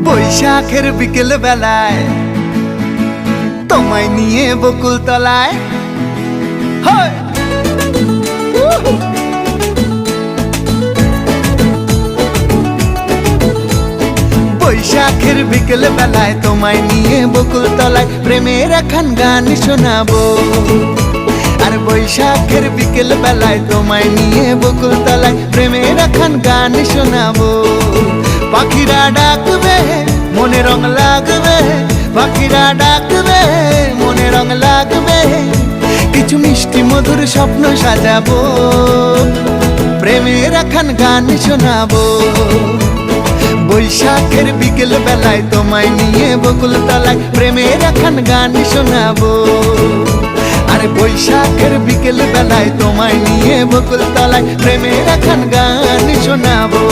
বৈশাখের বিকেল বেলায় তোমায় নিয়ে বকুল তলায় বৈশাখের বিকেল বেলায় তোমায় নিয়ে বকুল তলায় প্রেমের এখন গান শোনাবো। আর বৈশাখের বিকেল বেলায় তোমায় নিয়ে বকুল তলায় প্রেমের এখন গান শোনাবো। পাখিরা ডাকবে মনে রং লাগবে, পাখিরা ডাকবে মনে রং লাগবে, কিছু মিষ্টি মধুর স্বপ্ন সাজাবো, প্রেমের এখন গান শোনাবো। বৈশাখের বিকেল বেলায় তোমায় নিয়ে বকুল তলায় প্রেমের এখন গান শোনাবো। আর বৈশাখের বিকেল বেলায় তোমায় নিয়ে বকুল তলায় প্রেমের এখন গান শোনাবো।